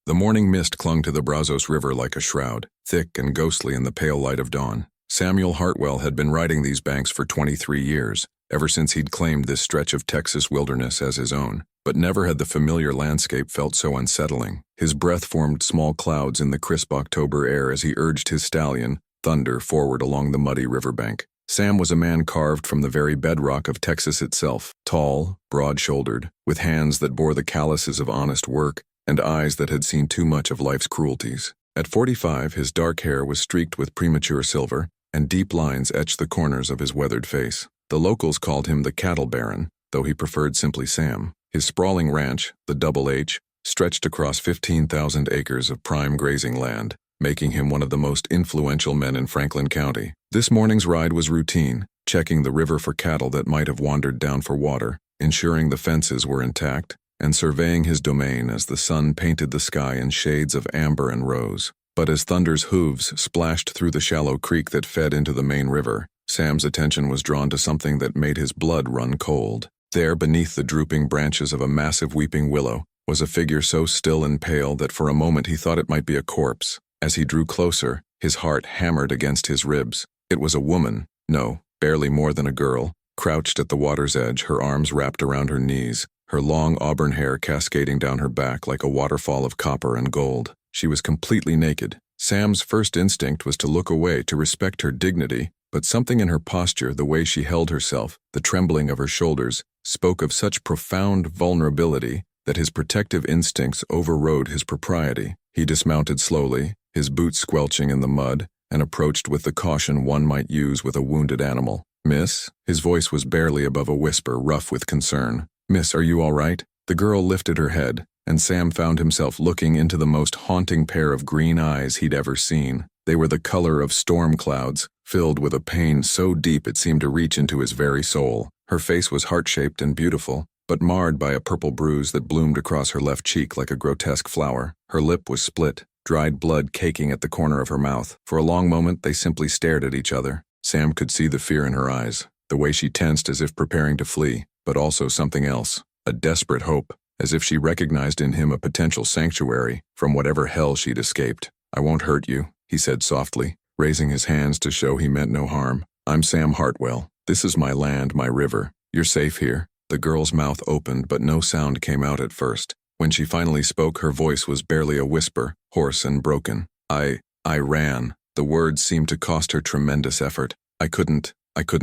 The morning mist clung to the Brazos River like a shroud, thick and ghostly in the pale light of dawn. Samuel Hartwell had been riding these banks for 23 years, ever since he'd claimed this stretch of Texas wilderness as his own. But never had the familiar landscape felt so unsettling. His breath formed small clouds in the crisp October air as he urged his stallion, Thunder, forward along the muddy riverbank. Sam was a man carved from the very bedrock of Texas itself, tall, broad-shouldered, with hands that bore the calluses of honest work and eyes that had seen too much of life's cruelties. At 45, his dark hair was streaked with premature silver, and deep lines etched the corners of his weathered face. The locals called him the Cattle Baron, though he preferred simply Sam. His sprawling ranch, the Double H, stretched across 15,000 acres of prime grazing land, making him one of the most influential men in Franklin County. This morning's ride was routine, checking the river for cattle that might have wandered down for water, ensuring the fences were intact, and surveying his domain as the sun painted the sky in shades of amber and rose. But as Thunder's hooves splashed through the shallow creek that fed into the main river, Sam's attention was drawn to something that made his blood run cold. There, beneath the drooping branches of a massive weeping willow, was a figure so still and pale that for a moment he thought it might be a corpse. As he drew closer, his heart hammered against his ribs. It was a woman, no, barely more than a girl, crouched at the water's edge, her arms wrapped around her knees, her long auburn hair cascading down her back like a waterfall of copper and gold. She was completely naked. Sam's first instinct was to look away to respect her dignity, but something in her posture, the way she held herself, the trembling of her shoulders, spoke of such profound vulnerability that his protective instincts overrode his propriety. He dismounted slowly, his boots squelching in the mud, and approached with the caution one might use with a wounded animal. "Miss?" His voice was barely above a whisper, rough with concern. "Miss, are you all right?" The girl lifted her head, and Sam found himself looking into the most haunting pair of green eyes he'd ever seen. They were the color of storm clouds, filled with a pain so deep it seemed to reach into his very soul. Her face was heart-shaped and beautiful, but marred by a purple bruise that bloomed across her left cheek like a grotesque flower. Her lip was split, dried blood caking at the corner of her mouth. For a long moment, they simply stared at each other. Sam could see the fear in her eyes, the way she tensed as if preparing to flee, but also something else, a desperate hope, as if she recognized in him a potential sanctuary from whatever hell she'd escaped. "I won't hurt you," he said softly, raising his hands to show he meant no harm. "I'm Sam Hartwell. This is my land, my river. You're safe here." The girl's mouth opened, but no sound came out at first. When she finally spoke, her voice was barely a whisper, hoarse and broken. I ran." The words seemed to cost her tremendous effort. I couldn't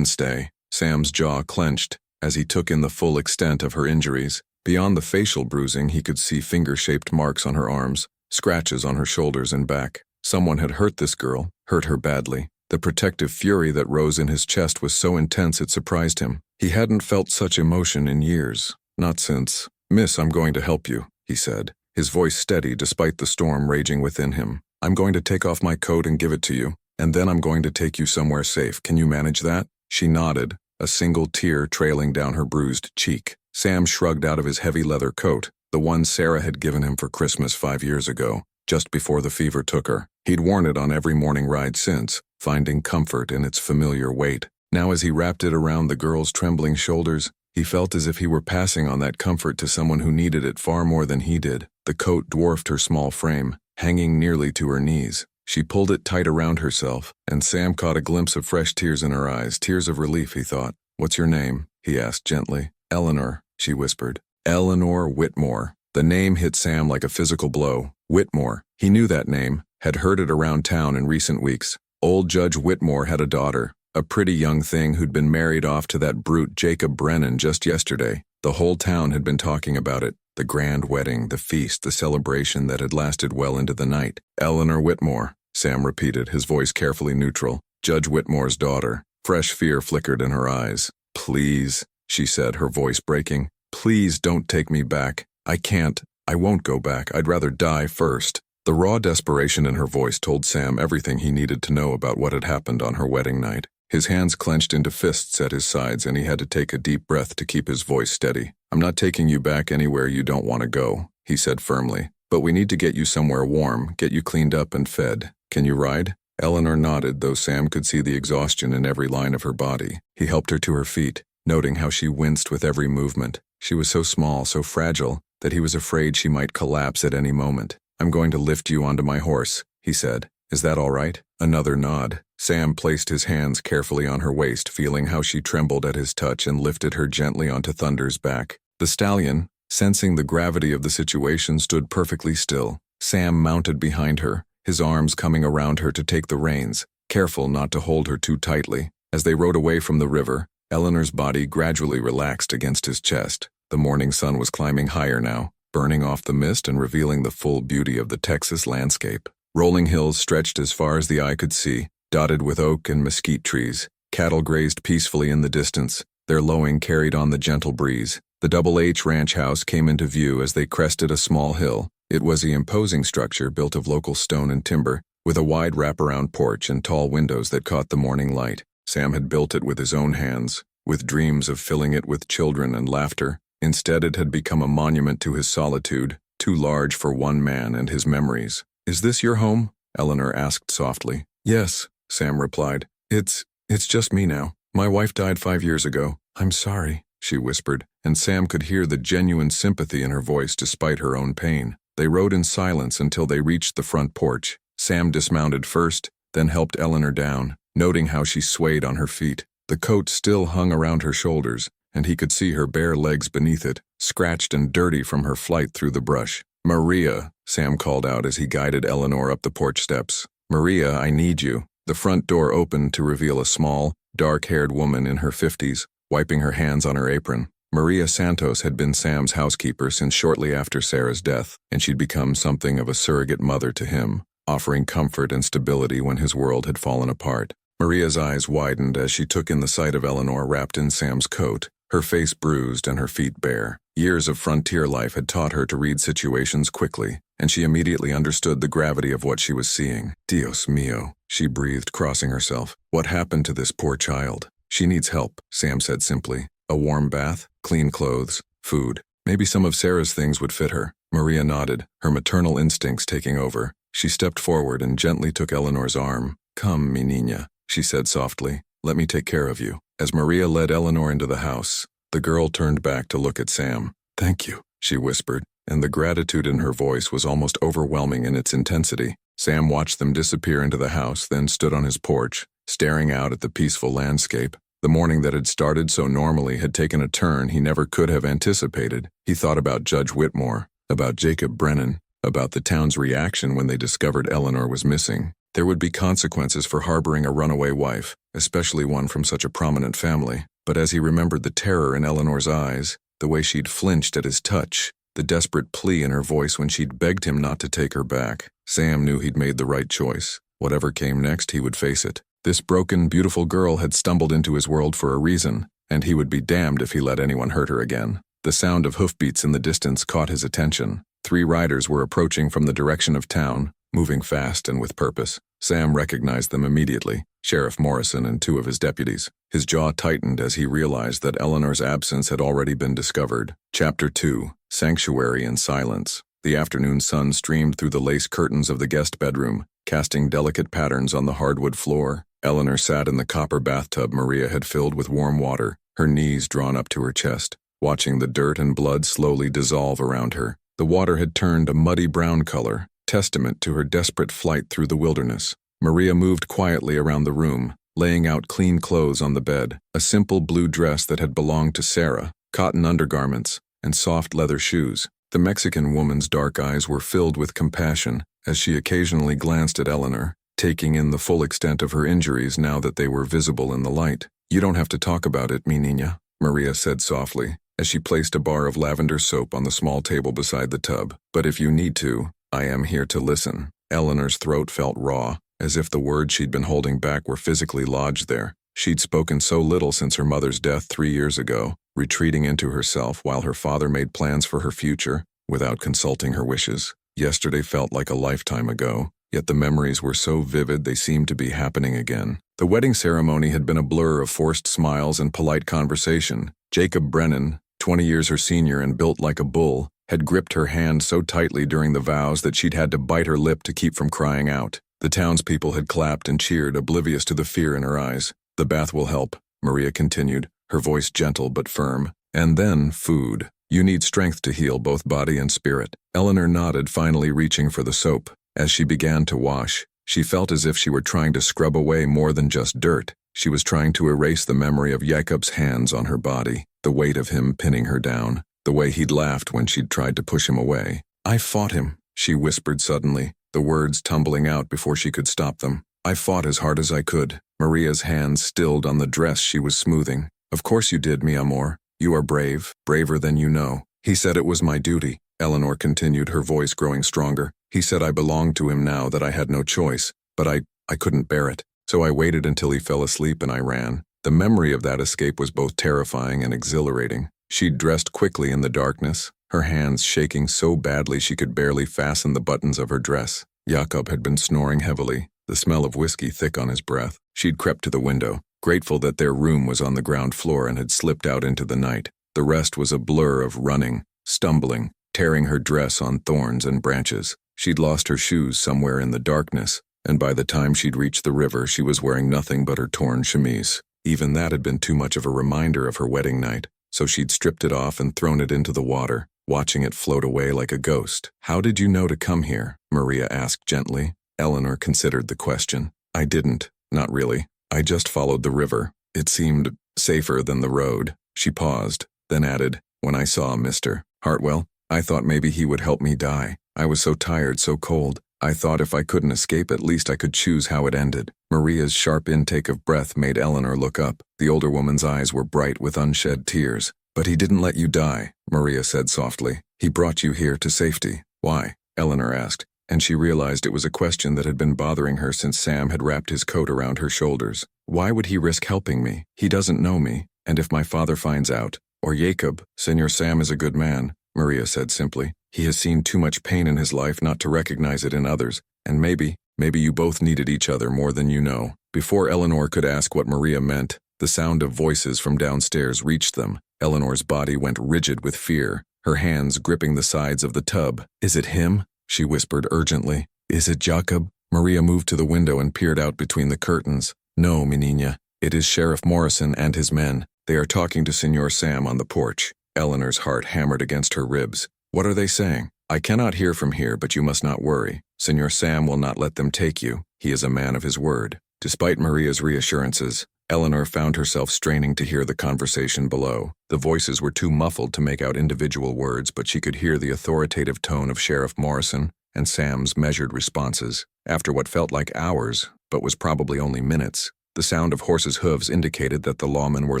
stay." Sam's jaw clenched as he took in the full extent of her injuries. Beyond the facial bruising, he could see finger-shaped marks on her arms, scratches on her shoulders and back. Someone had hurt this girl, hurt her badly. The protective fury that rose in his chest was so intense it surprised him. He hadn't felt such emotion in years, not since. "Miss, I'm going to help you," he said, his voice steady despite the storm raging within him. "I'm going to take off my coat and give it to you, and then I'm going to take you somewhere safe. Can you manage that?" She nodded, a single tear trailing down her bruised cheek. Sam shrugged out of his heavy leather coat, the one Sarah had given him for Christmas 5 years ago, just before the fever took her. He'd worn it on every morning ride since, finding comfort in its familiar weight. Now as he wrapped it around the girl's trembling shoulders, he felt as if he were passing on that comfort to someone who needed it far more than he did. The coat dwarfed her small frame, hanging nearly to her knees. She pulled it tight around herself, and Sam caught a glimpse of fresh tears in her eyes, tears of relief, he thought. "What's your name?" he asked gently. "Eleanor," she whispered. Eleanor Whitmore. The name hit Sam like a physical blow. Whitmore. He knew that name, had heard it around town in recent weeks. Old Judge Whitmore had a daughter, a pretty young thing who'd been married off to that brute Jacob Brennan just yesterday. The whole town had been talking about it. The grand wedding, the feast, the celebration that had lasted well into the night. Eleanor Whitmore, Sam repeated, his voice carefully neutral. Judge Whitmore's daughter. Fresh fear flickered in her eyes. "Please," she said, her voice breaking. "Please don't take me back. I can't. I won't go back. I'd rather die first." The raw desperation in her voice told Sam everything he needed to know about what had happened on her wedding night. His hands clenched into fists at his sides, and he had to take a deep breath to keep his voice steady. "I'm not taking you back anywhere you don't want to go," he said firmly. "But we need to get you somewhere warm, get you cleaned up and fed. Can you ride?" Eleanor nodded, though Sam could see the exhaustion in every line of her body. He helped her to her feet, noting how she winced with every movement. She was so small, so fragile, that he was afraid she might collapse at any moment. I'm going to lift you onto my horse, he said. Is that all right? Another nod. Sam placed his hands carefully on her waist, feeling how she trembled at his touch, and lifted her gently onto Thunder's back. The stallion, sensing the gravity of the situation, stood perfectly still. Sam mounted behind her, his arms coming around her to take the reins, careful not to hold her too tightly. As they rode away from the river, Eleanor's body gradually relaxed against his chest. The morning sun was climbing higher now, burning off the mist and revealing the full beauty of the Texas landscape. Rolling hills stretched as far as the eye could see, dotted with oak and mesquite trees. Cattle grazed peacefully in the distance, their lowing carried on the gentle breeze. The Double H ranch house came into view as they crested a small hill. It was an imposing structure built of local stone and timber, with a wide wraparound porch and tall windows that caught the morning light. Sam had built it with his own hands, with dreams of filling it with children and laughter. Instead, it had become a monument to his solitude, too large for one man and his memories. Is this your home? Eleanor asked softly. Yes, Sam replied. It's just me now. My wife died 5 years ago. I'm sorry, she whispered, and Sam could hear the genuine sympathy in her voice despite her own pain. They rode in silence until they reached the front porch. Sam dismounted first, then helped Eleanor down, noting how she swayed on her feet. The coat still hung around her shoulders, and he could see her bare legs beneath it, scratched and dirty from her flight through the brush. Maria, Sam called out as he guided Eleanor up the porch steps. Maria, I need you. The front door opened to reveal a small, dark-haired woman in her 50s, wiping her hands on her apron. Maria Santos had been Sam's housekeeper since shortly after Sarah's death, and she'd become something of a surrogate mother to him, offering comfort and stability when his world had fallen apart. Maria's eyes widened as she took in the sight of Eleanor wrapped in Sam's coat, her face bruised and her feet bare. Years of frontier life had taught her to read situations quickly, and she immediately understood the gravity of what she was seeing. Dios mío, she breathed, crossing herself. What happened to this poor child? She needs help, Sam said simply. A warm bath, clean clothes, food. Maybe some of Sarah's things would fit her. Maria nodded, her maternal instincts taking over. She stepped forward and gently took Eleanor's arm. Come, mi niña, she said softly. Let me take care of you. As Maria led Eleanor into the house, the girl turned back to look at Sam. Thank you, she whispered, and the gratitude in her voice was almost overwhelming in its intensity. Sam watched them disappear into the house, then stood on his porch, staring out at the peaceful landscape. The morning that had started so normally had taken a turn he never could have anticipated. He thought about Judge Whitmore, about Jacob Brennan, about the town's reaction when they discovered Eleanor was missing. There would be consequences for harboring a runaway wife, especially one from such a prominent family. But as he remembered the terror in Eleanor's eyes, the way she'd flinched at his touch, the desperate plea in her voice when she'd begged him not to take her back, Sam knew he'd made the right choice. Whatever came next, he would face it. This broken, beautiful girl had stumbled into his world for a reason, and he would be damned if he let anyone hurt her again. The sound of hoofbeats in the distance caught his attention. 3 riders were approaching from the direction of town, moving fast and with purpose. Sam recognized them immediately, Sheriff Morrison and 2 of his deputies. His jaw tightened as he realized that Eleanor's absence had already been discovered. Chapter 2, Sanctuary and Silence. The afternoon sun streamed through the lace curtains of the guest bedroom, casting delicate patterns on the hardwood floor. Eleanor sat in the copper bathtub Maria had filled with warm water, her knees drawn up to her chest, watching the dirt and blood slowly dissolve around her. The water had turned a muddy brown color, testament to her desperate flight through the wilderness. Maria moved quietly around the room, laying out clean clothes on the bed, a simple blue dress that had belonged to Sarah, cotton undergarments, and soft leather shoes. The Mexican woman's dark eyes were filled with compassion as she occasionally glanced at Eleanor, taking in the full extent of her injuries now that they were visible in the light. You don't have to talk about it, mi niña, Maria said softly, as she placed a bar of lavender soap on the small table beside the tub. But if you need to, I am here to listen. Eleanor's throat felt raw, as if the words she'd been holding back were physically lodged there. She'd spoken so little since her mother's death 3 years ago, retreating into herself while her father made plans for her future, without consulting her wishes. Yesterday felt like a lifetime ago, yet the memories were so vivid they seemed to be happening again. The wedding ceremony had been a blur of forced smiles and polite conversation. Jacob Brennan, 20 years her senior and built like a bull, had gripped her hand so tightly during the vows that she'd had to bite her lip to keep from crying out. The townspeople had clapped and cheered, oblivious to the fear in her eyes. The bath will help, Maria continued, her voice gentle but firm. And then food. You need strength to heal both body and spirit. Eleanor nodded, finally reaching for the soap. As she began to wash, she felt as if she were trying to scrub away more than just dirt. She was trying to erase the memory of Jacob's hands on her body, the weight of him pinning her down, the way he'd laughed when she'd tried to push him away. "I fought him," she whispered suddenly, the words tumbling out before she could stop them. "I fought as hard as I could." Maria's hands stilled on the dress she was smoothing. "Of course you did, mi amor. You are brave, braver than you know." "He said it was my duty," Eleanor continued, her voice growing stronger. "He said I belonged to him now, that I had no choice, but I couldn't bear it. So I waited until he fell asleep and I ran." The memory of that escape was both terrifying and exhilarating. She'd dressed quickly in the darkness, her hands shaking so badly she could barely fasten the buttons of her dress. Jacob had been snoring heavily, the smell of whiskey thick on his breath. She'd crept to the window, grateful that their room was on the ground floor and had slipped out into the night. The rest was a blur of running, stumbling, tearing her dress on thorns and branches. She'd lost her shoes somewhere in the darkness, and by the time she'd reached the river, she was wearing nothing but her torn chemise. Even that had been too much of a reminder of her wedding night, so she'd stripped it off and thrown it into the water, watching it float away like a ghost. "How did you know to come here?" Maria asked gently. Eleanor considered the question. "I didn't, not really. I just followed the river. It seemed safer than the road." She paused, then added, "When I saw Mr. Hartwell, I thought maybe he would help me die. I was so tired, so cold. I thought if I couldn't escape, at least I could choose how it ended." Maria's sharp intake of breath made Eleanor look up. The older woman's eyes were bright with unshed tears. "But he didn't let you die," Maria said softly. "He brought you here to safety." "Why?" Eleanor asked, and she realized it was a question that had been bothering her since Sam had wrapped his coat around her shoulders. "Why would he risk helping me? He doesn't know me, and if my father finds out, or Jacob, Senor Sam is a good man," Maria said simply. "He has seen too much pain in his life not to recognize it in others, and maybe you both needed each other more than you know." Before Eleanor could ask what Maria meant, the sound of voices from downstairs reached them. Eleanor's body went rigid with fear, her hands gripping the sides of the tub. "Is it him?" she whispered urgently. "Is it Jacob?" Maria moved to the window and peered out between the curtains. "No, mi niña. It is Sheriff Morrison and his men. They are talking to Senor Sam on the porch." Eleanor's heart hammered against her ribs. "What are they saying?" "I cannot hear from here, but you must not worry. Senor Sam will not let them take you. He is a man of his word." Despite Maria's reassurances, Eleanor found herself straining to hear the conversation below. The voices were too muffled to make out individual words, but she could hear the authoritative tone of Sheriff Morrison and Sam's measured responses. After what felt like hours, but was probably only minutes, the sound of horses' hooves indicated that the lawmen were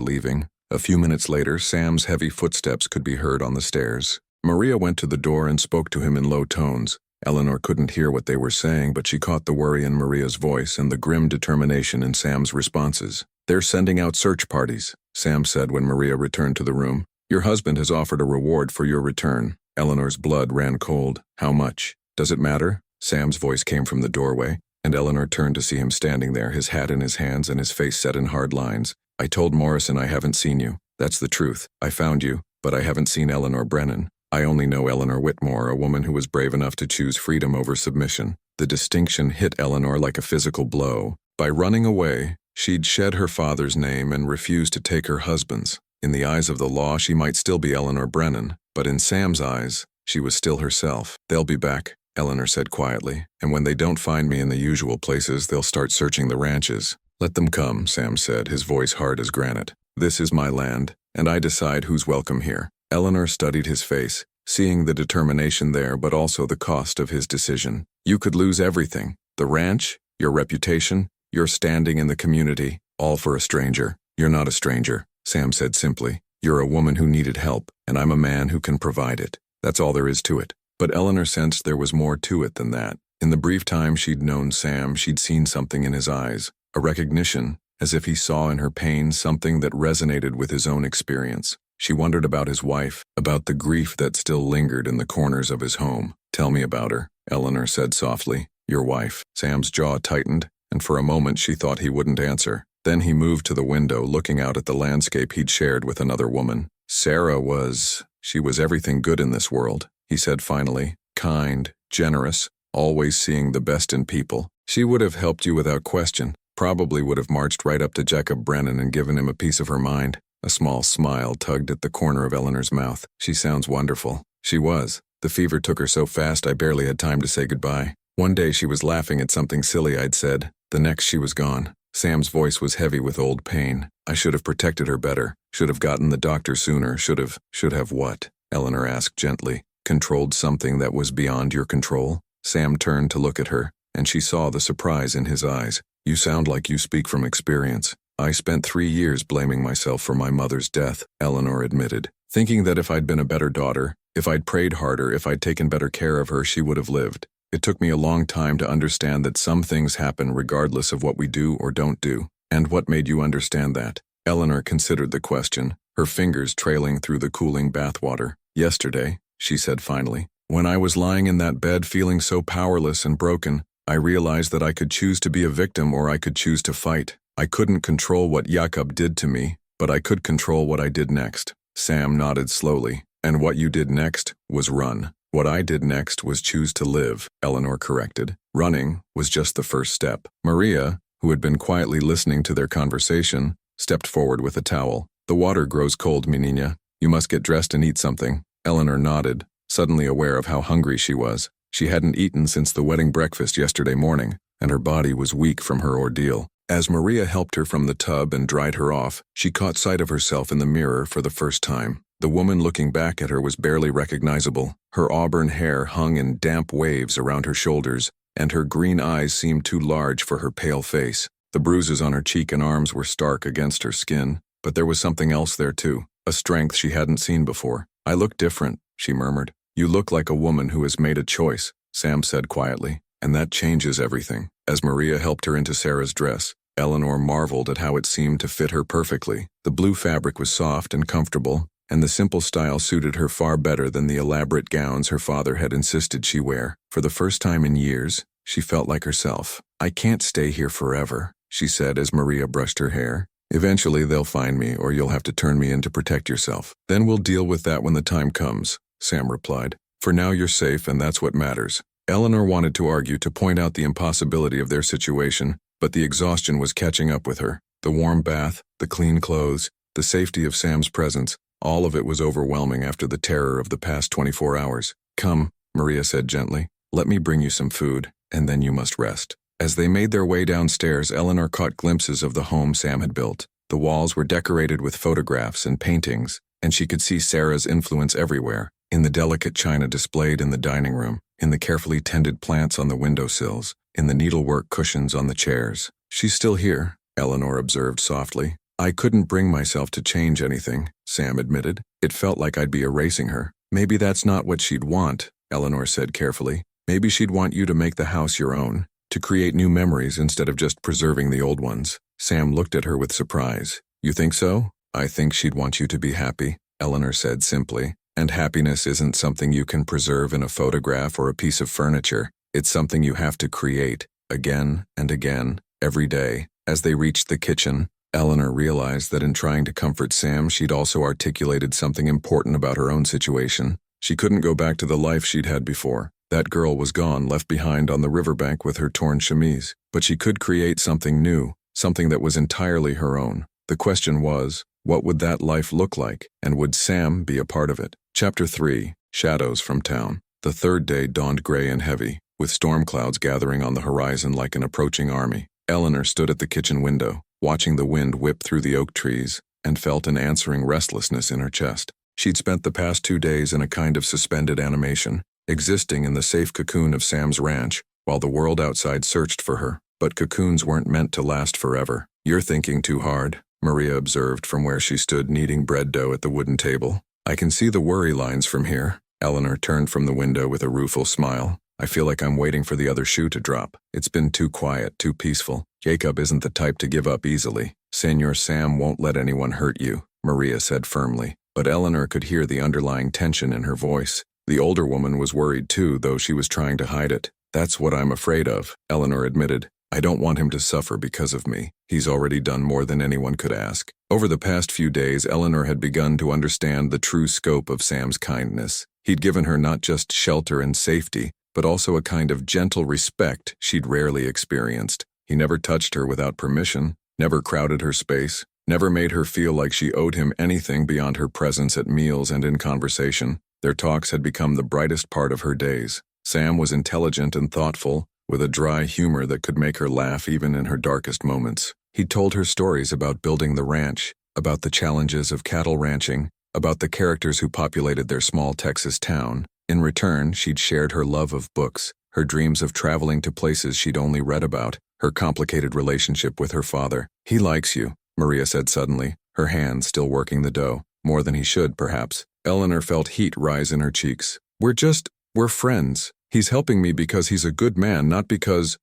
leaving. A few minutes later, Sam's heavy footsteps could be heard on the stairs. Maria went to the door and spoke to him in low tones. Eleanor couldn't hear what they were saying, but she caught the worry in Maria's voice and the grim determination in Sam's responses. "They're sending out search parties," Sam said when Maria returned to the room. "Your husband has offered a reward for your return." Eleanor's blood ran cold. "How much?" "Does it matter?" Sam's voice came from the doorway, and Eleanor turned to see him standing there, his hat in his hands and his face set in hard lines. "I told Morrison I haven't seen you. That's the truth. I found you, but I haven't seen Eleanor Brennan. I only know Eleanor Whitmore, a woman who was brave enough to choose freedom over submission." The distinction hit Eleanor like a physical blow. By running away, she'd shed her father's name and refused to take her husband's. In the eyes of the law, she might still be Eleanor Brennan, but in Sam's eyes, she was still herself. "They'll be back," Eleanor said quietly, "and when they don't find me in the usual places, they'll start searching the ranches." "Let them come," Sam said, his voice hard as granite. "This is my land, and I decide who's welcome here." Eleanor studied his face, seeing the determination there but also the cost of his decision. "You could lose everything. The ranch, your reputation, your standing in the community, all for a stranger." "You're not a stranger," Sam said simply. "You're a woman who needed help, and I'm a man who can provide it. That's all there is to it." But Eleanor sensed there was more to it than that. In the brief time she'd known Sam, she'd seen something in his eyes, a recognition, as if he saw in her pain something that resonated with his own experience. She wondered about his wife, about the grief that still lingered in the corners of his home. "Tell me about her," Eleanor said softly. "Your wife." Sam's jaw tightened, and for a moment she thought he wouldn't answer. Then he moved to the window, looking out at the landscape he'd shared with another woman. She was everything good in this world, he said finally. Kind, generous, always seeing the best in people. She would have helped you without question, probably would have marched right up to Jacob Brennan and given him a piece of her mind. A small smile tugged at the corner of Eleanor's mouth. She sounds wonderful. She was. The fever took her so fast I barely had time to say goodbye. One day she was laughing at something silly I'd said. The next she was gone. Sam's voice was heavy with old pain. I should have protected her better. Should have gotten the doctor sooner. Should have what? Eleanor asked gently. Controlled something that was beyond your control? Sam turned to look at her, and she saw the surprise in his eyes. You sound like you speak from experience. I spent 3 years blaming myself for my mother's death, Eleanor admitted, thinking that if I'd been a better daughter, if I'd prayed harder, if I'd taken better care of her, she would have lived. It took me a long time to understand that some things happen regardless of what we do or don't do. And what made you understand that? Eleanor considered the question, her fingers trailing through the cooling bathwater. Yesterday, she said finally, when I was lying in that bed feeling so powerless and broken, I realized that I could choose to be a victim or I could choose to fight. I couldn't control what Jakob did to me, but I could control what I did next. Sam nodded slowly. And what you did next was run. What I did next was choose to live, Eleanor corrected. Running was just the first step. Maria, who had been quietly listening to their conversation, stepped forward with a towel. The water grows cold, mi niña. You must get dressed and eat something. Eleanor nodded, suddenly aware of how hungry she was. She hadn't eaten since the wedding breakfast yesterday morning, and her body was weak from her ordeal. As Maria helped her from the tub and dried her off, she caught sight of herself in the mirror for the first time. The woman looking back at her was barely recognizable. Her auburn hair hung in damp waves around her shoulders, and her green eyes seemed too large for her pale face. The bruises on her cheek and arms were stark against her skin, but there was something else there too, a strength she hadn't seen before. I look different, she murmured. You look like a woman who has made a choice, Sam said quietly, and that changes everything. As Maria helped her into Sarah's dress, Eleanor marveled at how it seemed to fit her perfectly. The blue fabric was soft and comfortable, and the simple style suited her far better than the elaborate gowns her father had insisted she wear. For the first time in years, she felt like herself. I can't stay here forever, she said as Maria brushed her hair. Eventually they'll find me, or you'll have to turn me in to protect yourself. Then we'll deal with that when the time comes, Sam replied. For now you're safe, and that's what matters. Eleanor wanted to argue, to point out the impossibility of their situation, but the exhaustion was catching up with her. The warm bath, the clean clothes, the safety of Sam's presence, all of it was overwhelming after the terror of the past 24 hours. Come, Maria said gently. Let me bring you some food, and then you must rest. As they made their way downstairs, Eleanor caught glimpses of the home Sam had built. The walls were decorated with photographs and paintings, and she could see Sarah's influence everywhere, in the delicate china displayed in the dining room, in the carefully tended plants on the windowsills, in the needlework cushions on the chairs. She's still here, Eleanor observed softly. I couldn't bring myself to change anything, Sam admitted. It felt like I'd be erasing her. Maybe that's not what she'd want, Eleanor said carefully. Maybe she'd want you to make the house your own, to create new memories instead of just preserving the old ones. Sam looked at her with surprise. You think so? I think she'd want you to be happy, Eleanor said simply. And happiness isn't something you can preserve in a photograph or a piece of furniture. It's something you have to create, again and again, every day. As they reached the kitchen, Eleanor realized that in trying to comfort Sam, she'd also articulated something important about her own situation. She couldn't go back to the life she'd had before. That girl was gone, left behind on the riverbank with her torn chemise. But she could create something new, something that was entirely her own. The question was, what would that life look like, and would Sam be a part of it? Chapter 3, Shadows from Town. The third day dawned gray and heavy, with storm clouds gathering on the horizon like an approaching army. Eleanor stood at the kitchen window, watching the wind whip through the oak trees, and felt an answering restlessness in her chest. She'd spent the past 2 days in a kind of suspended animation, existing in the safe cocoon of Sam's ranch, while the world outside searched for her. But cocoons weren't meant to last forever. You're thinking too hard, Maria observed from where she stood kneading bread dough at the wooden table. I can see the worry lines from here. Eleanor turned from the window with a rueful smile. I feel like I'm waiting for the other shoe to drop. It's been too quiet, too peaceful. Jacob isn't the type to give up easily. Senor Sam won't let anyone hurt you, Maria said firmly. But Eleanor could hear the underlying tension in her voice. The older woman was worried too, though she was trying to hide it. That's what I'm afraid of, Eleanor admitted. I don't want him to suffer because of me. He's already done more than anyone could ask. Over the past few days, Eleanor had begun to understand the true scope of Sam's kindness. He'd given her not just shelter and safety, but also a kind of gentle respect she'd rarely experienced. He never touched her without permission, never crowded her space, never made her feel like she owed him anything beyond her presence at meals and in conversation. Their talks had become the brightest part of her days. Sam was intelligent and thoughtful, with a dry humor that could make her laugh even in her darkest moments. He told her stories about building the ranch, about the challenges of cattle ranching, about the characters who populated their small Texas town. In return, she'd shared her love of books, her dreams of traveling to places she'd only read about, her complicated relationship with her father. "He likes you," Maria said suddenly, her hands still working the dough, more than he should, perhaps. Eleanor felt heat rise in her cheeks. We're friends. He's helping me because he's a good man, not because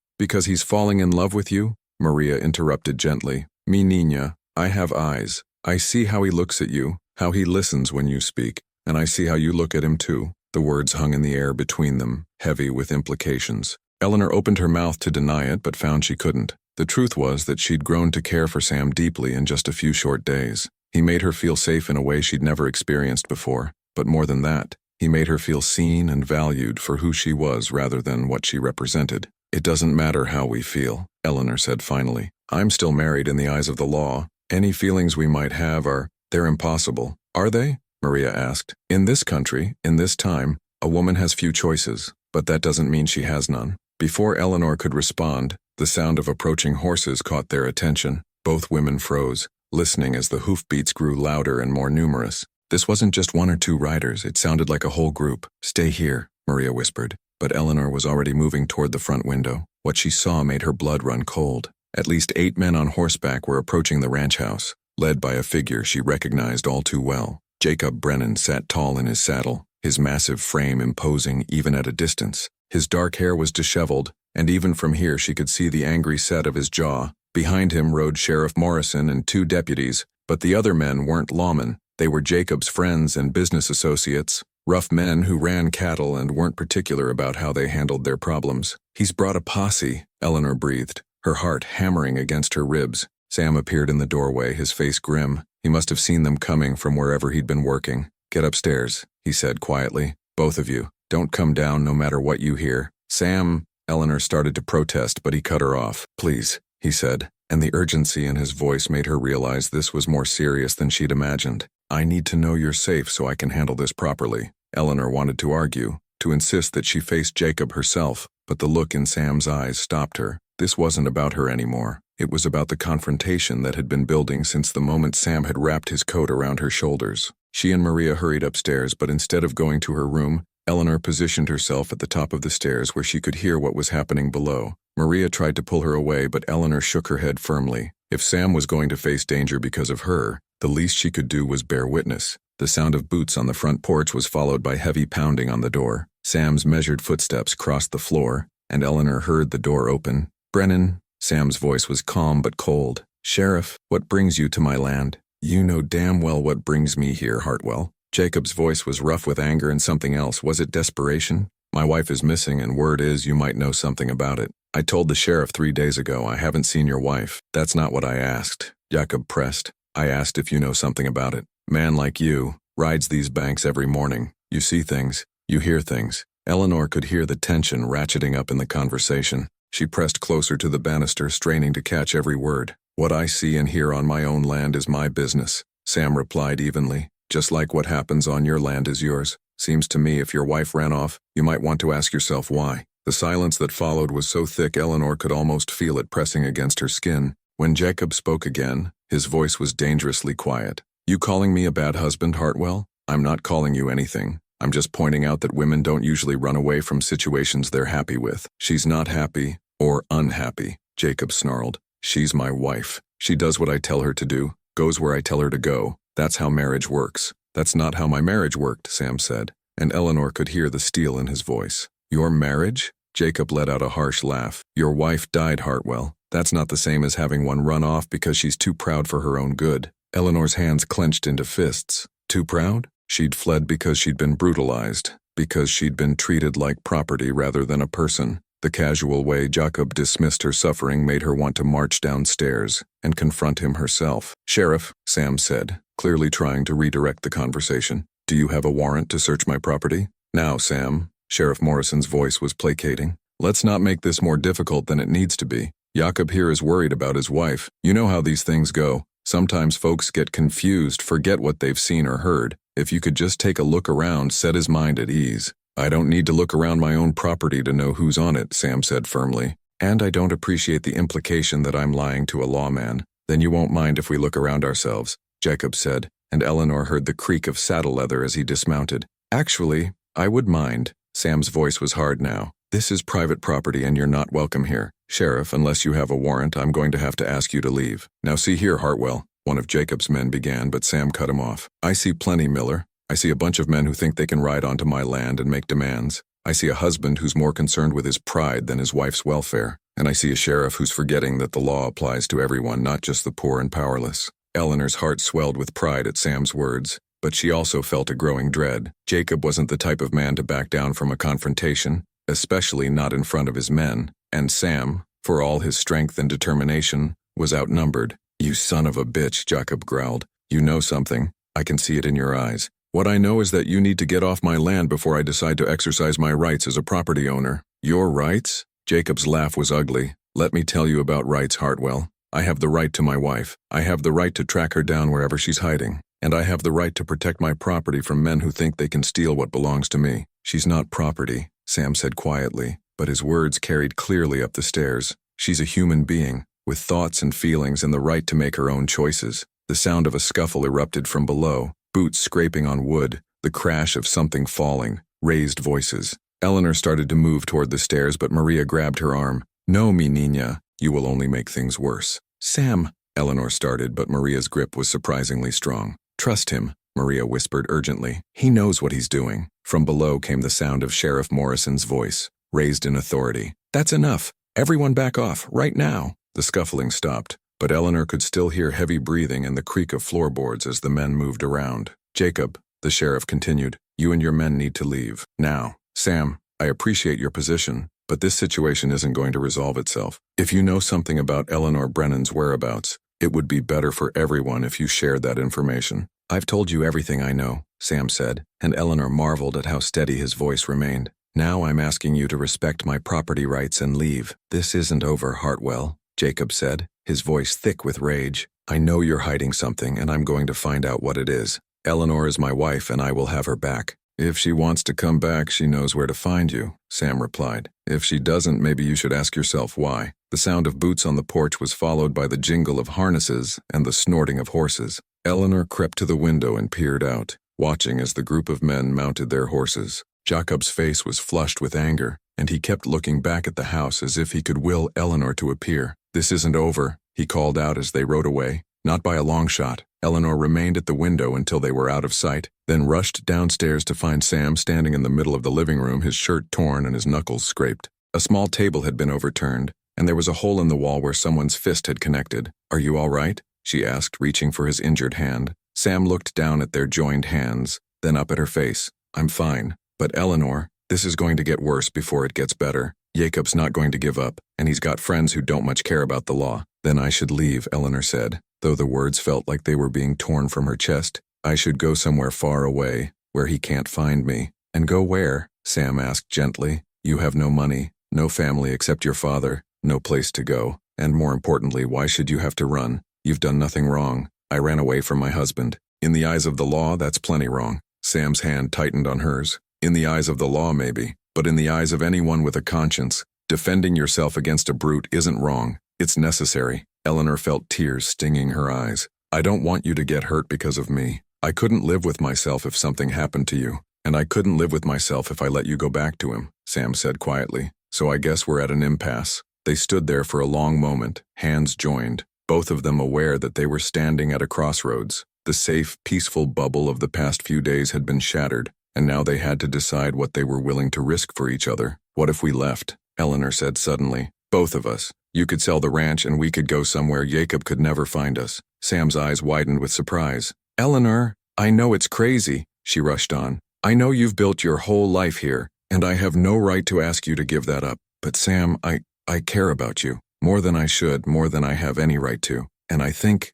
he's falling in love with you," Maria interrupted gently. "Mi niña, I have eyes. I see how he looks at you, how he listens when you speak, and I see how you look at him too." The words hung in the air between them, heavy with implications. Eleanor opened her mouth to deny it, but found she couldn't. The truth was that she'd grown to care for Sam deeply in just a few short days. He made her feel safe in a way she'd never experienced before, but more than that, he made her feel seen and valued for who she was rather than what she represented. "It doesn't matter how we feel," Eleanor said finally. "I'm still married in the eyes of the law. Any feelings we might have they're impossible." "Are they?" Maria asked. "In this country, in this time, a woman has few choices, but that doesn't mean she has none." Before Eleanor could respond, the sound of approaching horses caught their attention. Both women froze, listening as the hoofbeats grew louder and more numerous. This wasn't just one or two riders, it sounded like a whole group. "Stay here," Maria whispered, but Eleanor was already moving toward the front window. What she saw made her blood run cold. At least 8 men on horseback were approaching the ranch house, led by a figure she recognized all too well. Jacob Brennan sat tall in his saddle, his massive frame imposing even at a distance. His dark hair was disheveled, and even from here she could see the angry set of his jaw. Behind him rode Sheriff Morrison and 2 deputies, but the other men weren't lawmen. They were Jacob's friends and business associates, rough men who ran cattle and weren't particular about how they handled their problems. "He's brought a posse," Eleanor breathed, her heart hammering against her ribs. Sam appeared in the doorway, his face grim. He must have seen them coming from wherever he'd been working. "Get upstairs," he said quietly. "Both of you. Don't come down no matter what you hear." "Sam," Eleanor started to protest, but he cut her off. "Please," he said, and the urgency in his voice made her realize this was more serious than she'd imagined. "I need to know you're safe so I can handle this properly." Eleanor wanted to argue, to insist that she face Jacob herself, but the look in Sam's eyes stopped her. This wasn't about her anymore. It was about the confrontation that had been building since the moment Sam had wrapped his coat around her shoulders. She and Maria hurried upstairs, but instead of going to her room, Eleanor positioned herself at the top of the stairs where she could hear what was happening below. Maria tried to pull her away, but Eleanor shook her head firmly. If Sam was going to face danger because of her, the least she could do was bear witness. The sound of boots on the front porch was followed by heavy pounding on the door. Sam's measured footsteps crossed the floor, and Eleanor heard the door open. "Brennan," Sam's voice was calm but cold. "Sheriff, what brings you to my land?" "You know damn well what brings me here, Hartwell." Jacob's voice was rough with anger and something else. Was it desperation? "My wife is missing, and word is you might know something about it. I told the sheriff 3 days ago I haven't seen your wife." "That's not what I asked," Jacob pressed. "I asked if you know something about it. Man like you rides these banks every morning. You see things. You hear things." Eleanor could hear the tension ratcheting up in the conversation. She pressed closer to the banister, straining to catch every word. "What I see and hear on my own land is my business," Sam replied evenly. "Just like what happens on your land is yours. Seems to me if your wife ran off, you might want to ask yourself why." The silence that followed was so thick Eleanor could almost feel it pressing against her skin. When Jacob spoke again, his voice was dangerously quiet. "You calling me a bad husband, Hartwell? I'm not calling you anything. I'm just pointing out that women don't usually run away from situations they're happy with." "She's not happy or unhappy," Jacob snarled. "She's my wife. She does what I tell her to do, goes where I tell her to go. That's how marriage works." "That's not how my marriage worked," Sam said, and Eleanor could hear the steel in his voice. "Your marriage?" Jacob let out a harsh laugh. "Your wife died, Hartwell. That's not the same as having one run off because she's too proud for her own good." Eleanor's hands clenched into fists. Too proud? She'd fled because she'd been brutalized, because she'd been treated like property rather than a person. The casual way Jacob dismissed her suffering made her want to march downstairs and confront him herself. "Sheriff," Sam said, clearly trying to redirect the conversation, "do you have a warrant to search my property?" "Now, Sam," Sheriff Morrison's voice was placating, "let's not make this more difficult than it needs to be. Jacob here is worried about his wife. You know how these things go. Sometimes folks get confused, forget what they've seen or heard. If you could just take a look around, set his mind at ease. I don't need to look around my own property to know who's on it, Sam said firmly. And I don't appreciate the implication that I'm lying to a lawman. Then you won't mind if we look around ourselves, Jacob said, and Eleanor heard the creak of saddle leather as he dismounted. Actually, I would mind. Sam's voice was hard now. This is private property and you're not welcome here. Sheriff, unless you have a warrant, I'm going to have to ask you to leave. Now see here, Hartwell, one of Jacob's men began, but Sam cut him off. I see plenty, Miller. I see a bunch of men who think they can ride onto my land and make demands. I see a husband who's more concerned with his pride than his wife's welfare. And I see a sheriff who's forgetting that the law applies to everyone, not just the poor and powerless. Eleanor's heart swelled with pride at Sam's words, but she also felt a growing dread. Jacob wasn't the type of man to back down from a confrontation, especially not in front of his men, and Sam, for all his strength and determination, was outnumbered. You son of a bitch, Jacob growled. You know something. I can see it in your eyes. What I know is that you need to get off my land before I decide to exercise my rights as a property owner. Your rights? Jacob's laugh was ugly. Let me tell you about rights, Hartwell. I have the right to my wife. I have the right to track her down wherever she's hiding. And I have the right to protect my property from men who think they can steal what belongs to me. She's not property, Sam said quietly, but his words carried clearly up the stairs. She's a human being, with thoughts and feelings and the right to make her own choices. The sound of a scuffle erupted from below, boots scraping on wood, the crash of something falling, raised voices. Eleanor started to move toward the stairs, but Maria grabbed her arm. No, mi niña, you will only make things worse. Sam, Eleanor started, but Maria's grip was surprisingly strong. Trust him, Maria whispered urgently. He knows what he's doing. From below came the sound of Sheriff Morrison's voice, raised in authority. That's enough. Everyone back off, right now. The scuffling stopped, but Eleanor could still hear heavy breathing and the creak of floorboards as the men moved around. Jacob, the sheriff continued, you and your men need to leave. Now. Sam, I appreciate your position, but this situation isn't going to resolve itself. If you know something about Eleanor Brennan's whereabouts, it would be better for everyone if you shared that information. I've told you everything I know, Sam said, and Eleanor marveled at how steady his voice remained. Now I'm asking you to respect my property rights and leave. This isn't over, Hartwell, Jacob said, his voice thick with rage. I know you're hiding something, and I'm going to find out what it is. Eleanor is my wife, and I will have her back. If she wants to come back, she knows where to find you, Sam replied. If she doesn't, maybe you should ask yourself why. The sound of boots on the porch was followed by the jingle of harnesses and the snorting of horses. Eleanor crept to the window and peered out, watching as the group of men mounted their horses. Jacob's face was flushed with anger, and he kept looking back at the house as if he could will Eleanor to appear. This isn't over, he called out as they rode away. Not by a long shot. Eleanor remained at the window until they were out of sight, then rushed downstairs to find Sam standing in the middle of the living room, his shirt torn and his knuckles scraped. A small table had been overturned, and there was a hole in the wall where someone's fist had connected. Are you all right? She asked, reaching for his injured hand. Sam looked down at their joined hands, then up at her face. I'm fine. But Eleanor, this is going to get worse before it gets better. Jacob's not going to give up, and he's got friends who don't much care about the law. Then I should leave, Eleanor said, though the words felt like they were being torn from her chest. I should go somewhere far away, where he can't find me. And go where? Sam asked gently. You have no money, no family except your father, no place to go. And more importantly, why should you have to run? You've done nothing wrong. I ran away from my husband. In the eyes of the law, that's plenty wrong. Sam's hand tightened on hers. In the eyes of the law, maybe, but in the eyes of anyone with a conscience, defending yourself against a brute isn't wrong. It's necessary. Eleanor felt tears stinging her eyes. I don't want you to get hurt because of me. I couldn't live with myself if something happened to you, and I couldn't live with myself if I let you go back to him, Sam said quietly. So I guess we're at an impasse. They stood there for a long moment, hands joined, both of them aware that they were standing at a crossroads. The safe, peaceful bubble of the past few days had been shattered, and now they had to decide what they were willing to risk for each other. What if we left? Eleanor said suddenly. Both of us. You could sell the ranch and we could go somewhere Jacob could never find us. Sam's eyes widened with surprise. Eleanor, I know it's crazy, she rushed on. I know you've built your whole life here, and I have no right to ask you to give that up. But Sam, I care about you. More than I should, more than I have any right to. And I think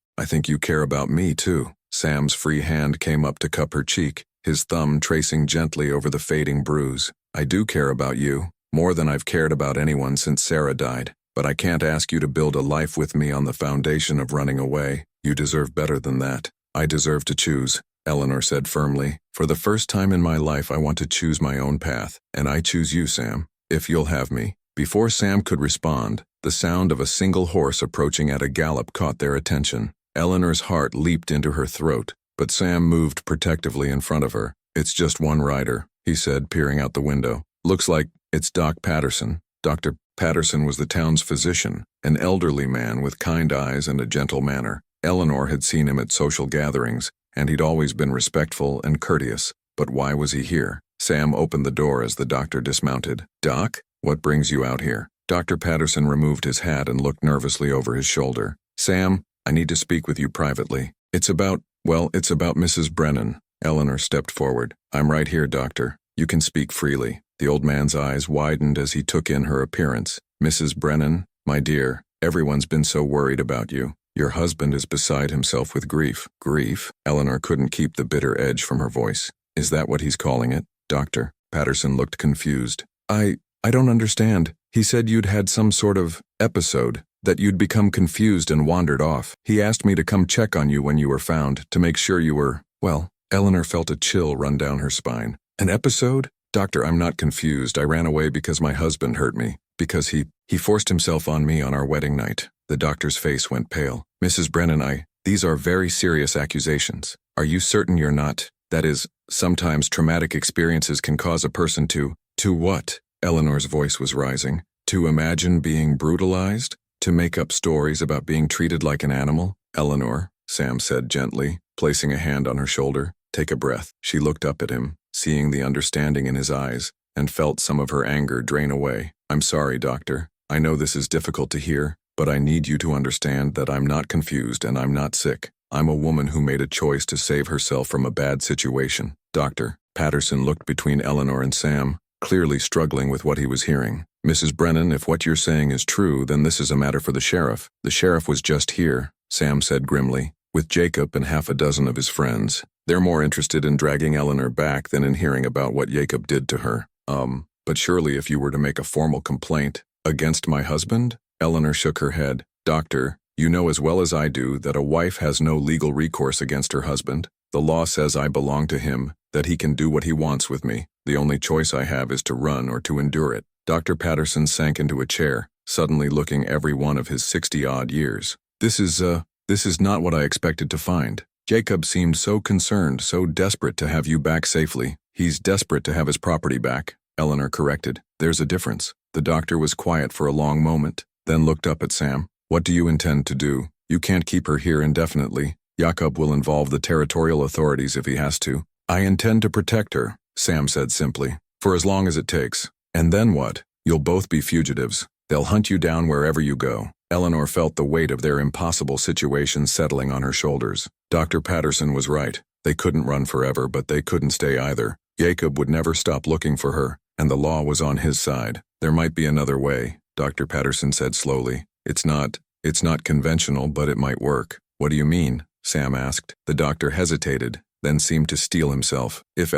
you care about me too. Sam's free hand came up to cup her cheek, his thumb tracing gently over the fading bruise. I do care about you, more than I've cared about anyone since Sarah died. But I can't ask you to build a life with me on the foundation of running away. You deserve better than that. I deserve to choose, Eleanor said firmly. For the first time in my life I want to choose my own path, and I choose you, Sam, if you'll have me. Before Sam could respond, the sound of a single horse approaching at a gallop caught their attention. Eleanor's heart leaped into her throat, but Sam moved protectively in front of her. It's just one rider, he said, peering out the window. Looks like it's Doc Patterson. Dr. Patterson was the town's physician, an elderly man with kind eyes and a gentle manner. Eleanor had seen him at social gatherings, and he'd always been respectful and courteous. But why was he here? Sam opened the door as the doctor dismounted. Doc, what brings you out here? Dr. Patterson removed his hat and looked nervously over his shoulder. Sam, I need to speak with you privately. It's about Mrs. Brennan. Eleanor stepped forward. I'm right here, doctor. You can speak freely. The old man's eyes widened as he took in her appearance. Mrs. Brennan, my dear, everyone's been so worried about you. Your husband is beside himself with grief. Grief? Eleanor couldn't keep the bitter edge from her voice. Is that what he's calling it? Doctor. Patterson looked confused. I don't understand. He said you'd had some sort of episode, that you'd become confused and wandered off. He asked me to come check on you when you were found, to make sure you were, well, Eleanor felt a chill run down her spine. An episode? Doctor, I'm not confused. I ran away because my husband hurt me. Because he forced himself on me on our wedding night. The doctor's face went pale. Mrs. Brennan, these are very serious accusations. Are you certain you're not? That is, sometimes traumatic experiences can cause a person to what? Eleanor's voice was rising. To imagine being brutalized? To make up stories about being treated like an animal? Eleanor, Sam said gently, placing a hand on her shoulder. Take a breath. She looked up at him, seeing the understanding in his eyes, and felt some of her anger drain away. I'm sorry, doctor. I know this is difficult to hear, but I need you to understand that I'm not confused and I'm not sick. I'm a woman who made a choice to save herself from a bad situation. Doctor. Patterson looked between Eleanor and Sam, clearly struggling with what he was hearing. Mrs. Brennan, if what you're saying is true, then this is a matter for the sheriff. The sheriff was just here, Sam said grimly, with Jacob and half a dozen of his friends. They're more interested in dragging Eleanor back than in hearing about what Jacob did to her. But surely if you were to make a formal complaint against my husband? Eleanor shook her head. Doctor, you know as well as I do that a wife has no legal recourse against her husband. The law says I belong to him, that he can do what he wants with me. The only choice I have is to run or to endure it. Dr. Patterson sank into a chair, suddenly looking every one of his 60-odd years. This is not what I expected to find. Jacob seemed so concerned, so desperate to have you back safely. He's desperate to have his property back, Eleanor corrected. There's a difference. The doctor was quiet for a long moment, then looked up at Sam. What do you intend to do? You can't keep her here indefinitely. Jacob will involve the territorial authorities if he has to. I intend to protect her, Sam said simply, for as long as it takes. And then what? You'll both be fugitives. They'll hunt you down wherever you go. Eleanor felt the weight of their impossible situation settling on her shoulders. Dr. Patterson was right. They couldn't run forever, but they couldn't stay either. Jacob would never stop looking for her, and the law was on his side. There might be another way, Dr. Patterson said slowly. It's not conventional, but it might work. What do you mean? Sam asked. The doctor hesitated, then seemed to steel himself. If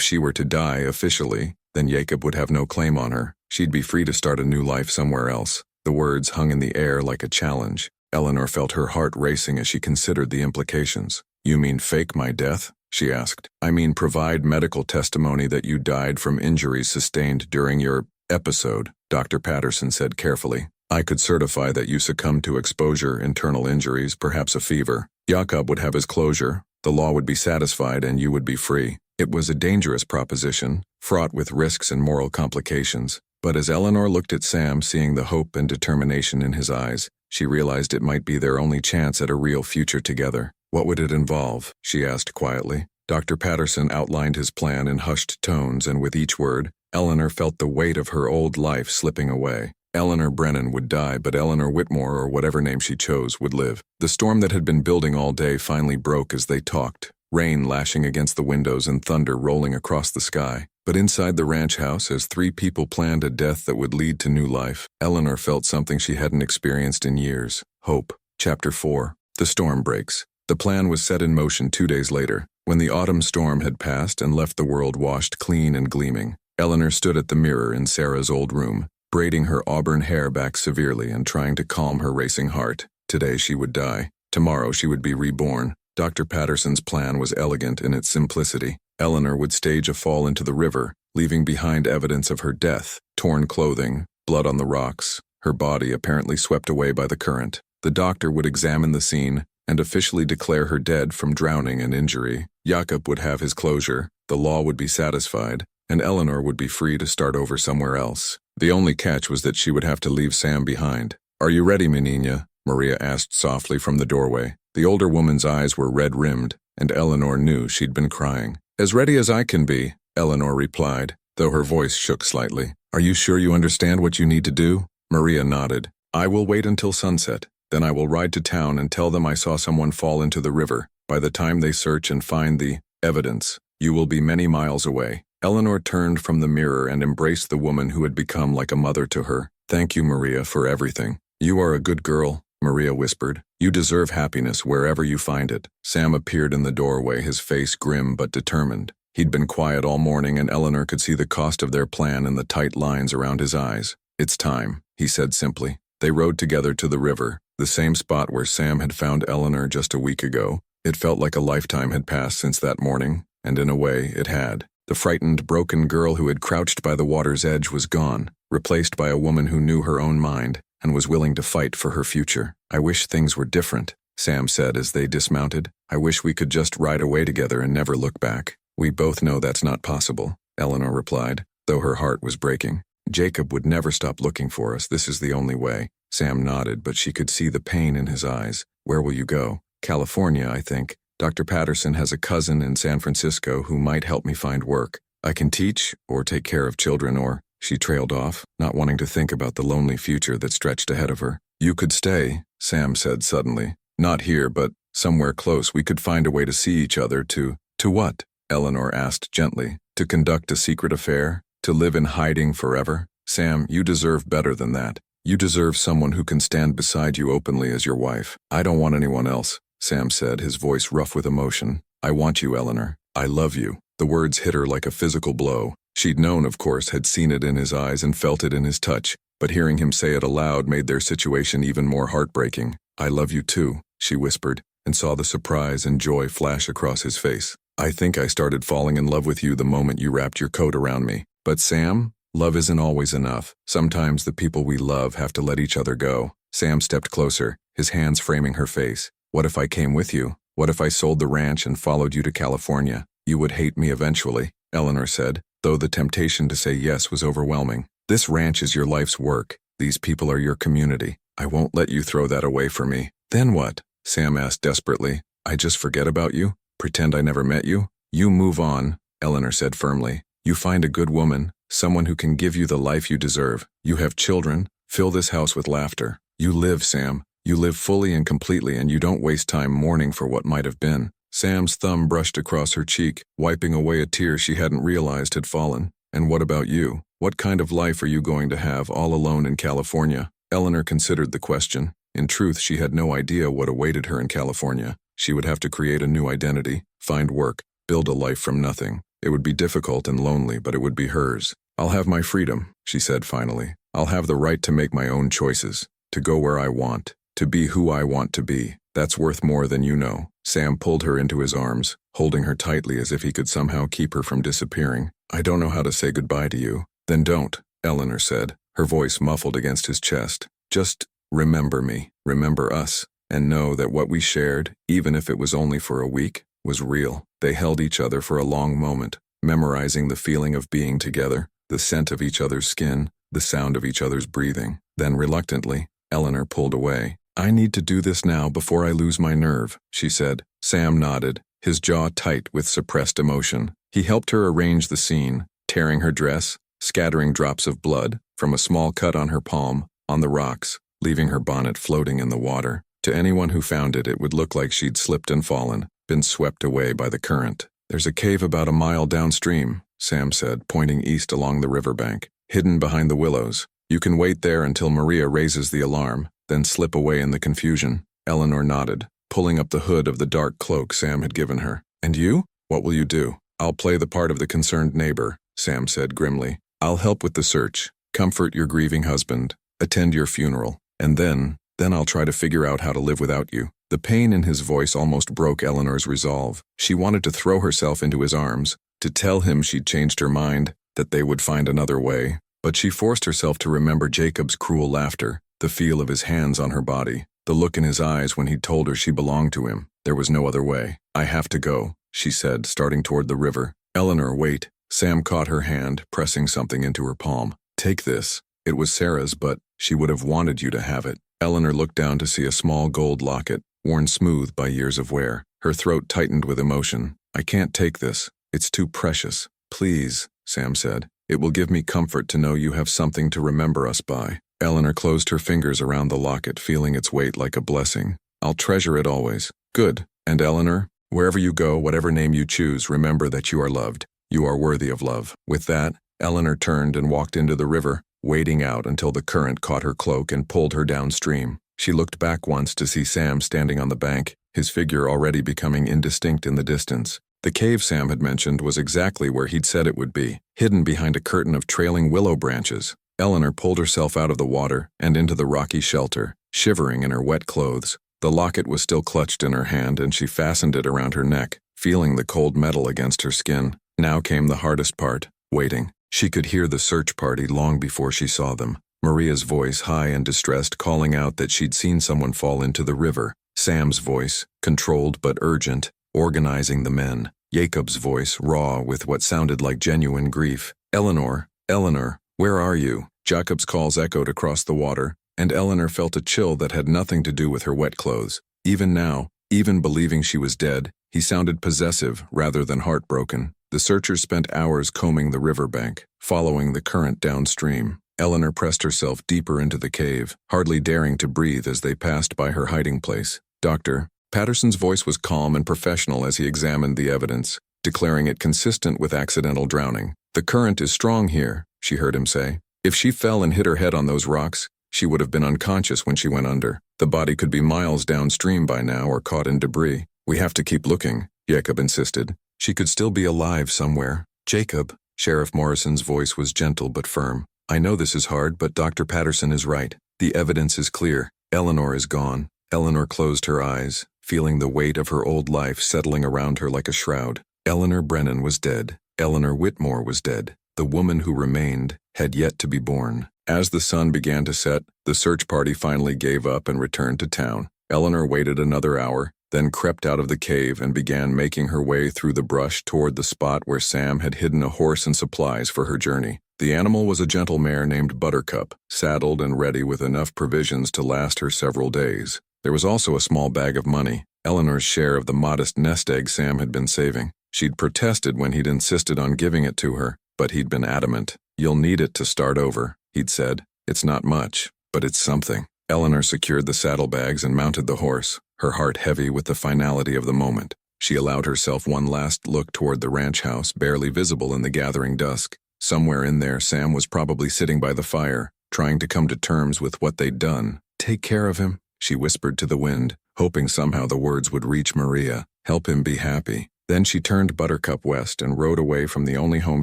she were to die officially, then Jacob would have no claim on her. She'd be free to start a new life somewhere else. The words hung in the air like a challenge. Eleanor felt her heart racing as she considered the implications. You mean fake my death? She asked. I mean provide medical testimony that you died from injuries sustained during your episode, Dr. Patterson said carefully. I could certify that you succumbed to exposure, internal injuries, perhaps a fever. Jacob would have his closure, the law would be satisfied, and you would be free. It was a dangerous proposition, fraught with risks and moral complications. But as Eleanor looked at Sam, seeing the hope and determination in his eyes, she realized it might be their only chance at a real future together. What would it involve? She asked quietly. Dr. Patterson outlined his plan in hushed tones, and with each word, Eleanor felt the weight of her old life slipping away. Eleanor Brennan would die, but Eleanor Whitmore, or whatever name she chose, would live. The storm that had been building all day finally broke as they talked, rain lashing against the windows and thunder rolling across the sky. But inside the ranch house, as three people planned a death that would lead to new life, Eleanor felt something she hadn't experienced in years. Hope. Chapter 4. The storm breaks. The plan was set in motion 2 days later, when the autumn storm had passed and left the world washed clean and gleaming. Eleanor stood at the mirror in Sarah's old room, braiding her auburn hair back severely and trying to calm her racing heart. Today she would die. Tomorrow she would be reborn. Dr. Patterson's plan was elegant in its simplicity. Eleanor would stage a fall into the river, leaving behind evidence of her death, torn clothing, blood on the rocks, her body apparently swept away by the current. The doctor would examine the scene and officially declare her dead from drowning and injury. Jakob would have his closure, the law would be satisfied, and Eleanor would be free to start over somewhere else. The only catch was that she would have to leave Sam behind. "Are you ready, menina?" Maria asked softly from the doorway. The older woman's eyes were red-rimmed, and Eleanor knew she'd been crying. "As ready as I can be," Eleanor replied, though her voice shook slightly. "Are you sure you understand what you need to do?" Maria nodded. "I will wait until sunset. Then I will ride to town and tell them I saw someone fall into the river. By the time they search and find the evidence, you will be many miles away." Eleanor turned from the mirror and embraced the woman who had become like a mother to her. "Thank you, Maria, for everything. You are a good girl," Maria whispered. "You deserve happiness wherever you find it." Sam appeared in the doorway, his face grim but determined. He'd been quiet all morning, and Eleanor could see the cost of their plan in the tight lines around his eyes. "It's time," he said simply. They rode together to the river, the same spot where Sam had found Eleanor just a week ago. It felt like a lifetime had passed since that morning, and in a way, it had. The frightened, broken girl who had crouched by the water's edge was gone, replaced by a woman who knew her own mind and was willing to fight for her future. "I wish things were different," Sam said as they dismounted. "I wish we could just ride away together and never look back." "We both know that's not possible," Eleanor replied, though her heart was breaking. "Jacob would never stop looking for us. This is the only way." Sam nodded, but she could see the pain in his eyes. "Where will you go?" "California, I think. Dr. Patterson has a cousin in San Francisco who might help me find work. I can teach or take care of children or—" She trailed off, not wanting to think about the lonely future that stretched ahead of her. "You could stay," Sam said suddenly. "Not here, but somewhere close. We could find a way to see each other to—" "To what?" Eleanor asked gently. "To conduct a secret affair? To live in hiding forever? Sam, you deserve better than that. You deserve someone who can stand beside you openly as your wife." "I don't want anyone else," Sam said, his voice rough with emotion. "I want you, Eleanor. I love you." The words hit her like a physical blow. She'd known, of course, had seen it in his eyes and felt it in his touch, but hearing him say it aloud made their situation even more heartbreaking. "I love you too," she whispered, and saw the surprise and joy flash across his face. "I think I started falling in love with you the moment you wrapped your coat around me. But Sam, love isn't always enough. Sometimes the people we love have to let each other go." Sam stepped closer, his hands framing her face. "What if I came with you? What if I sold the ranch and followed you to California? You would hate me eventually," Eleanor said, though the temptation to say yes was overwhelming. "This ranch is your life's work. These people are your community. I won't let you throw that away for me." "Then what?" Sam asked desperately. "I just forget about you? Pretend I never met you?" "You move on," Eleanor said firmly. "You find a good woman, someone who can give you the life you deserve. You have children. Fill this house with laughter. You live, Sam. You live fully and completely, and you don't waste time mourning for what might have been." Sam's thumb brushed across her cheek, wiping away a tear she hadn't realized had fallen. "And what about you? What kind of life are you going to have all alone in California?" Eleanor considered the question. In truth, she had no idea what awaited her in California. She would have to create a new identity, find work, build a life from nothing. It would be difficult and lonely, but it would be hers. "I'll have my freedom," she said finally. "I'll have the right to make my own choices, to go where I want, to be who I want to be. That's worth more than you know." Sam pulled her into his arms, holding her tightly as if he could somehow keep her from disappearing. "I don't know how to say goodbye to you." "Then don't," Eleanor said, her voice muffled against his chest. "Just remember me, remember us, and know that what we shared, even if it was only for a week, was real." They held each other for a long moment, memorizing the feeling of being together, the scent of each other's skin, the sound of each other's breathing. Then reluctantly, Eleanor pulled away. "I need to do this now before I lose my nerve," she said. Sam nodded, his jaw tight with suppressed emotion. He helped her arrange the scene, tearing her dress, scattering drops of blood from a small cut on her palm, on the rocks, leaving her bonnet floating in the water. To anyone who found it, it would look like she'd slipped and fallen, been swept away by the current. "There's a cave about a mile downstream," Sam said, pointing east along the riverbank, "hidden behind the willows. You can wait there until Maria raises the alarm, then slip away in the confusion." Eleanor nodded, pulling up the hood of the dark cloak Sam had given her. "And you? What will you do?" "I'll play the part of the concerned neighbor," Sam said grimly. "I'll help with the search, comfort your grieving husband, attend your funeral, and then, Then I'll try to figure out how to live without you." The pain in his voice almost broke Eleanor's resolve. She wanted to throw herself into his arms, to tell him she'd changed her mind, that they would find another way. But she forced herself to remember Jacob's cruel laughter, the feel of his hands on her body, the look in his eyes when he'd told her she belonged to him. There was no other way. "I have to go," she said, starting toward the river. "Eleanor, wait." Sam caught her hand, pressing something into her palm. "Take this." It was Sarah's, but she would have wanted you to have it. Eleanor looked down to see a small gold locket, worn smooth by years of wear. Her throat tightened with emotion. "I can't take this. It's too precious." "Please," Sam said. "It will give me comfort to know you have something to remember us by." Eleanor closed her fingers around the locket, feeling its weight like a blessing. "I'll treasure it always." "Good. And Eleanor, wherever you go, whatever name you choose, remember that you are loved. You are worthy of love." With that, Eleanor turned and walked into the river, wading out until the current caught her cloak and pulled her downstream. She looked back once to see Sam standing on the bank, his figure already becoming indistinct in the distance. The cave Sam had mentioned was exactly where he'd said it would be, hidden behind a curtain of trailing willow branches. Eleanor pulled herself out of the water and into the rocky shelter, shivering in her wet clothes. The locket was still clutched in her hand, and she fastened it around her neck, feeling the cold metal against her skin. Now came the hardest part, waiting. She could hear the search party long before she saw them. Maria's voice, high and distressed, calling out that she'd seen someone fall into the river. Sam's voice, controlled but urgent, organizing the men. Jacob's voice, raw with what sounded like genuine grief. "Eleanor, Eleanor, where are you?" Jacob's calls echoed across the water, and Eleanor felt a chill that had nothing to do with her wet clothes. Even now, even believing she was dead, he sounded possessive rather than heartbroken. The searchers spent hours combing the riverbank, following the current downstream. Eleanor pressed herself deeper into the cave, hardly daring to breathe as they passed by her hiding place. "Doctor." Patterson's voice was calm and professional as he examined the evidence, declaring it consistent with accidental drowning. "The current is strong here," she heard him say. "If she fell and hit her head on those rocks, she would have been unconscious when she went under. The body could be miles downstream by now or caught in debris. We have to keep looking," Jacob insisted. "She could still be alive somewhere." "Jacob," Sheriff Morrison's voice was gentle but firm. "I know this is hard, but Dr. Patterson is right. The evidence is clear. Eleanor is gone." Eleanor closed her eyes, feeling the weight of her old life settling around her like a shroud. Eleanor Brennan was dead. Eleanor Whitmore was dead. The woman who remained had yet to be born. As the sun began to set, the search party finally gave up and returned to town. Eleanor waited another hour, then crept out of the cave and began making her way through the brush toward the spot where Sam had hidden a horse and supplies for her journey. The animal was a gentle mare named Buttercup, saddled and ready with enough provisions to last her several days. There was also a small bag of money, Eleanor's share of the modest nest egg Sam had been saving. She'd protested when he'd insisted on giving it to her, but he'd been adamant. "You'll need it to start over," he'd said. "It's not much, but it's something." Eleanor secured the saddlebags and mounted the horse, her heart heavy with the finality of the moment. She allowed herself one last look toward the ranch house, barely visible in the gathering dusk. Somewhere in there, Sam was probably sitting by the fire, trying to come to terms with what they'd done. "Take care of him," she whispered to the wind, hoping somehow the words would reach Maria. "Help him be happy." Then she turned Buttercup west and rode away from the only home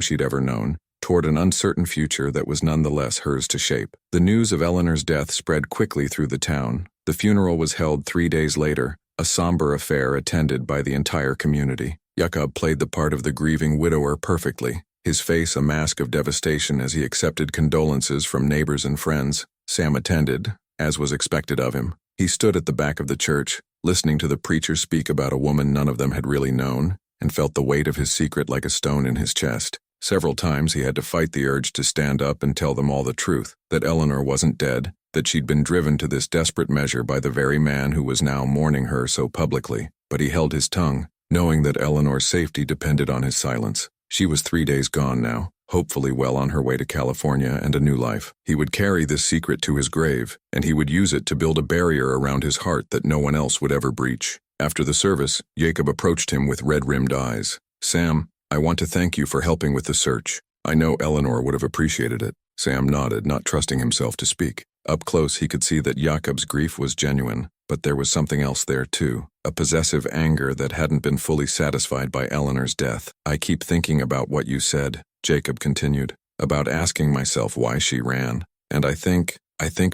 she'd ever known, toward an uncertain future that was nonetheless hers to shape. The news of Eleanor's death spread quickly through the town. The funeral was held 3 days later, a somber affair attended by the entire community. Jacob played the part of the grieving widower perfectly, his face a mask of devastation as he accepted condolences from neighbors and friends. Sam attended, as was expected of him. He stood at the back of the church, listening to the preacher speak about a woman none of them had really known, and felt the weight of his secret like a stone in his chest. Several times he had to fight the urge to stand up and tell them all the truth, that Eleanor wasn't dead, that she'd been driven to this desperate measure by the very man who was now mourning her so publicly. But he held his tongue, knowing that Eleanor's safety depended on his silence. She was 3 days gone now, hopefully well on her way to California and a new life. He would carry this secret to his grave, and he would use it to build a barrier around his heart that no one else would ever breach. After the service, Jacob approached him with red-rimmed eyes. "Sam, I want to thank you for helping with the search. I know Eleanor would have appreciated it." Sam nodded, not trusting himself to speak. Up close, he could see that Jacob's grief was genuine, but there was something else there too, a possessive anger that hadn't been fully satisfied by Eleanor's death. "I keep thinking about what you said," Jacob continued, "about asking myself why she ran. And I think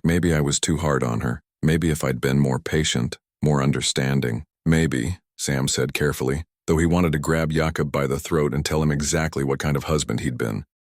maybe I was too hard on her. Maybe if I'd been more patient, more understanding. Maybe, Sam said carefully, though he wanted to grab Jakob by the throat and tell him exactly what kind of husband he'd been.